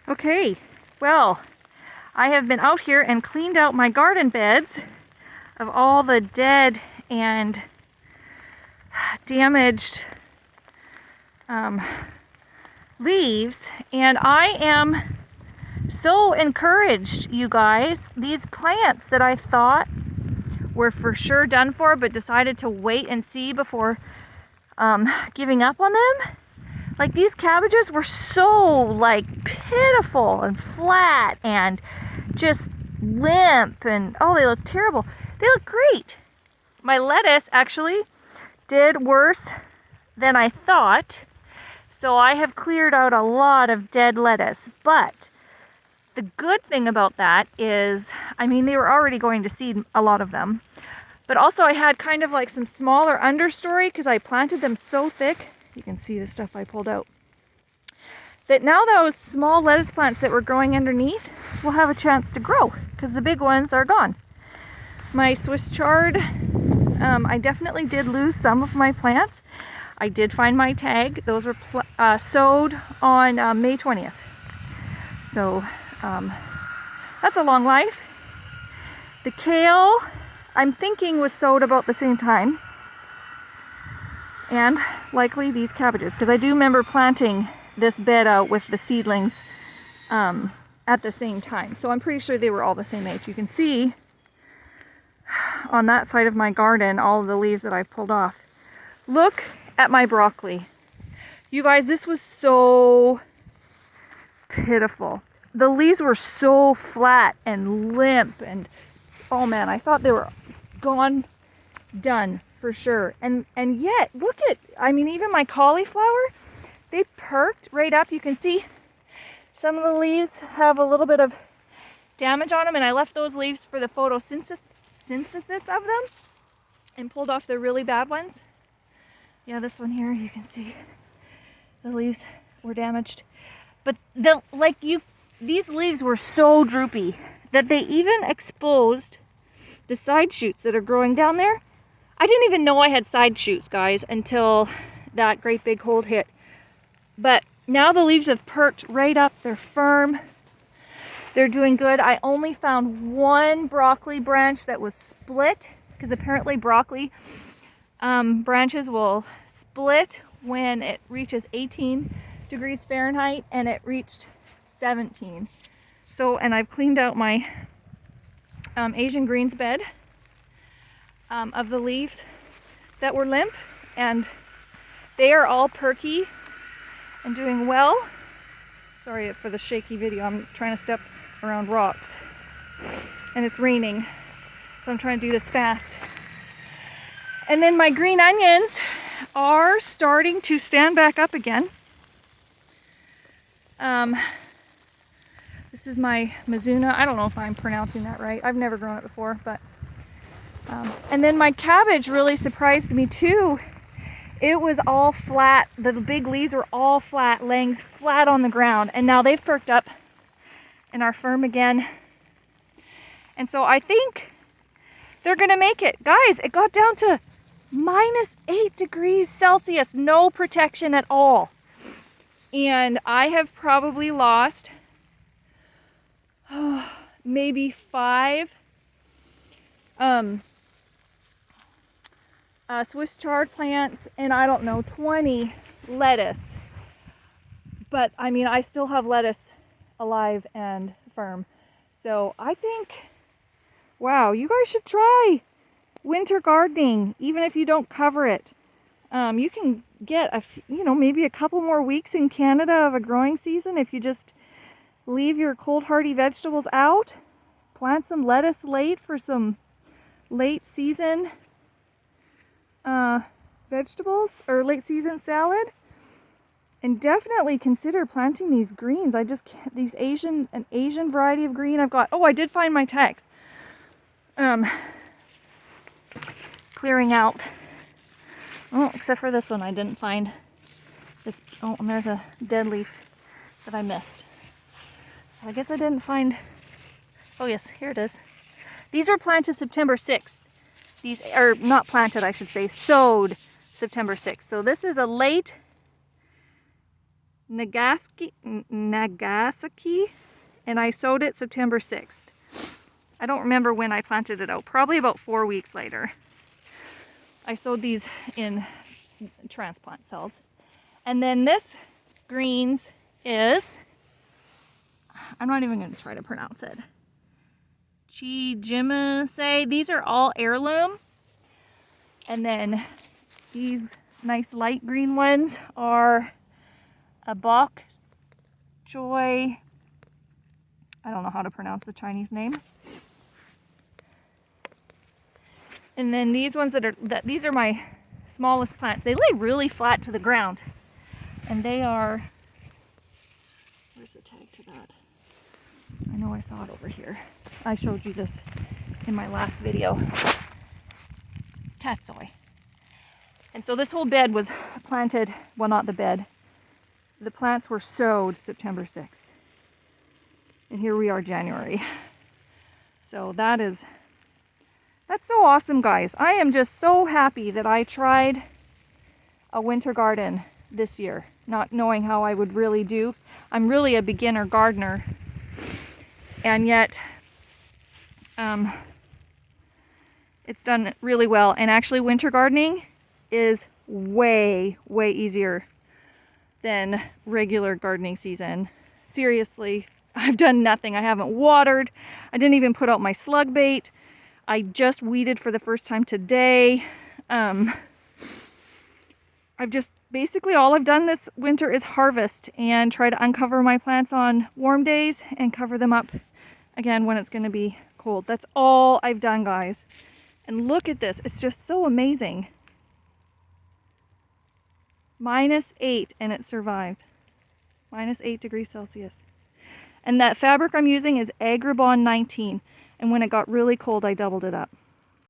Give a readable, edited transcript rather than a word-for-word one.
Okay, well, I have been out here and cleaned out my garden beds of all the dead and damaged leaves, and I am so encouraged, you guys. These plants that I thought were for sure done for, but decided to wait and see before giving up on them. Like, these cabbages were so like pitiful and flat and just limp, and oh, they look terrible. They look great. My lettuce actually did worse than I thought, so I have cleared out a lot of dead lettuce. But the good thing about that is, I mean, they were already going to seed, a lot of them, but also I had kind of like some smaller understory because I planted them so thick. You can see the stuff I pulled out. That now those small lettuce plants that were growing underneath will have a chance to grow because the big ones are gone. My Swiss Chard, I definitely did lose some of my plants. I did find my tag. Those were sowed on May 20th. So that's a long life. The kale, I'm thinking, was sowed about the same time. And likely these cabbages, because I do remember planting this bed out with the seedlings at the same time. So I'm pretty sure they were all the same age. You can see on that side of my garden all of the leaves that I've pulled off. Look at my broccoli. You guys, this was so pitiful. The leaves were so flat and limp, and oh man, I thought they were gone, done for sure. And yet, look at, I mean, even my cauliflower, they perked right up. You can see some of the leaves have a little bit of damage on them, and I left those leaves for the photosynthesis of them and pulled off the really bad ones. Yeah, this one here, you can see the leaves were damaged. But these leaves were so droopy that they even exposed the side shoots that are growing down there. I didn't even know I had side shoots, guys, until that great big cold hit. But now the leaves have perked right up. They're firm. They're doing good. I only found one broccoli branch that was split, because apparently broccoli branches will split when it reaches 18 degrees Fahrenheit, and it reached 17. So, and I've cleaned out my Asian greens bed of the leaves that were limp, and they are all perky and doing well. Sorry for the shaky video. I'm trying to step around rocks and it's raining, so I'm trying to do this fast. And then my green onions are starting to stand back up again. This is my Mizuna. I don't know if I'm pronouncing that right. I've never grown it before, but and then my cabbage really surprised me too. It was all flat. The big leaves were all flat, laying flat on the ground, and now they've perked up and are firm again. And so I think they're gonna make it. Guys, it got down to -8 degrees Celsius, no protection at all. And I have probably lost maybe 5 Swiss chard plants, and I don't know, 20 lettuce. But I mean, I still have lettuce alive and firm. So I think, wow, you guys should try winter gardening, even if you don't cover it. You can get maybe a couple more weeks in Canada of a growing season if you just leave your cold hardy vegetables out. Plant some lettuce late for some late season vegetables or late season salad, and definitely consider planting these greens. I just can't, an Asian variety of green I've got. Oh, I did find my tags. Clearing out. Oh, except for this one, I didn't find this. Oh, and there's a dead leaf that I missed. So I guess I didn't find. Oh yes, here it is. These were planted September 6th. These are not planted, I should say, sowed September 6th. So this is a late Nagasaki, and I sowed it September 6th. I don't remember when I planted it out, probably about 4 weeks later. I sowed these in transplant cells. And then this greens is, I'm not even going to try to pronounce it. Chijimase. These are all heirloom. And then these nice light green ones are a bok choy. I don't know how to pronounce the Chinese name. And then these ones these are my smallest plants. They lay really flat to the ground. And they are, where's the tag to that? I know I saw it over here. I showed you this in my last video. Tatsoi. And so this whole bed was planted, well, not the bed. The plants were sowed September 6th. And here we are, January. So that's so awesome, guys. I am just so happy that I tried a winter garden this year, not knowing how I would really do. I'm really a beginner gardener. And yet, it's done really well. And actually, winter gardening is way, way easier than regular gardening season. Seriously, I've done nothing. I haven't watered. I didn't even put out my slug bait. I just weeded for the first time today. I've just, basically all I've done this winter is harvest and try to uncover my plants on warm days and cover them up again when it's going to be cold. That's all I've done, guys. And look at this. It's just so amazing. -8 and it survived. -8 degrees Celsius. And that fabric I'm using is Agribon 19. And when it got really cold, I doubled it up.